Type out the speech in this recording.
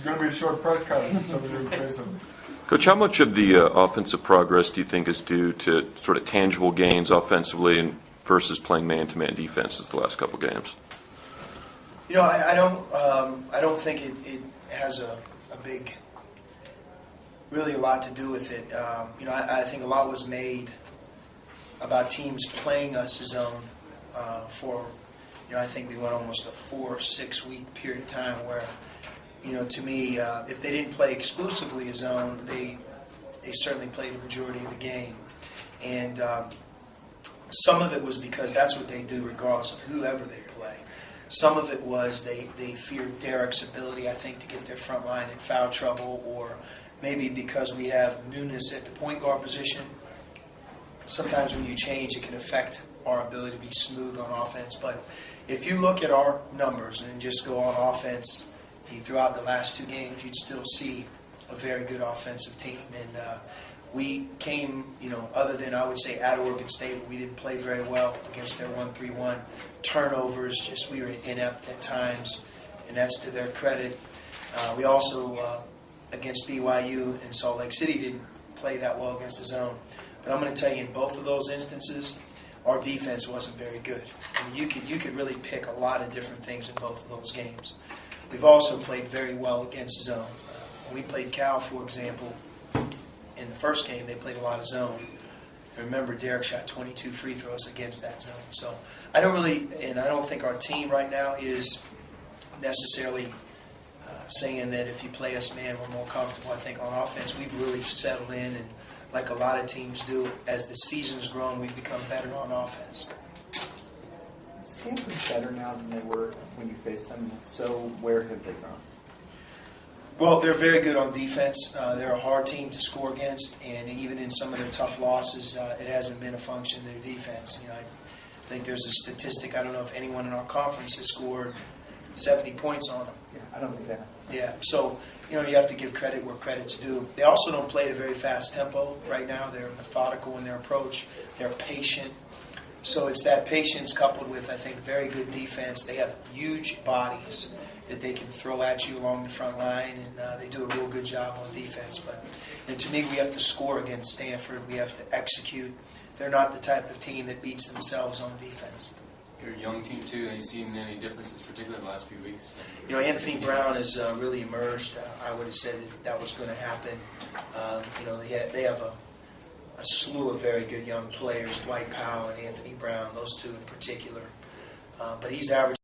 going to be a short press conference. Somebody would say something. Coach, how much of the offensive progress do you think is due to sort of tangible gains offensively and versus playing man-to-man defenses the last couple games? You know, I don't think it has a big, really a lot to do with it. You know, I think a lot was made about teams playing us zone for, you know, I think we went almost a 4-6 week period of time where, you know, to me, if they didn't play exclusively a zone, they certainly played the majority of the game. And some of it was because that's what they do regardless of whoever they play. Some of it was they feared Derek's ability, I think, to get their front line in foul trouble, or maybe because we have newness at the point guard position. Sometimes when you change, it can affect our ability to be smooth on offense. But if you look at our numbers and just go on offense, throughout the last 2 games, you'd still see a very good offensive team. And we came, you know, other than I would say at Oregon State, we didn't play very well against their 1-3-1 turnovers. Just we were inept at times, and that's to their credit. We also, against BYU and Salt Lake City, didn't play that well against the zone. But I'm going to tell you, in both of those instances, our defense wasn't very good. I mean, you could really pick a lot of different things in both of those games. We've also played very well against zone. When we played Cal, for example, in the first game, they played a lot of zone. And remember, Derek shot 22 free throws against that zone. So I don't think our team right now is necessarily saying that if you play us man, we're more comfortable. I think on offense, we've really settled in, and like a lot of teams do, as the season's grown, we've become better on offense. Is Stanford better now than they were when you faced them? So where have they gone? Well, they're very good on defense. They're a hard team to score against, and even in some of their tough losses, it hasn't been a function of their defense. You know, I think there's a statistic, I don't know if anyone in our conference has scored 70 points on them. Yeah, I don't think that. Yeah, so, you know, you have to give credit where credit's due. They also don't play at a very fast tempo right now. They're methodical in their approach. They're patient. So it's that patience coupled with, I think, very good defense. They have huge bodies that they can throw at you along the front line, and they do a real good job on defense. But to me, we have to score against Stanford. We have to execute. They're not the type of team that beats themselves on defense. You're a young team, too. Have you seen any differences, particularly the last few weeks? You know, Anthony Brown has really emerged. I would have said that was going to happen. You know, they have a slew of very good young players, Dwight Powell and Anthony Brown, those two in particular. But he's averaged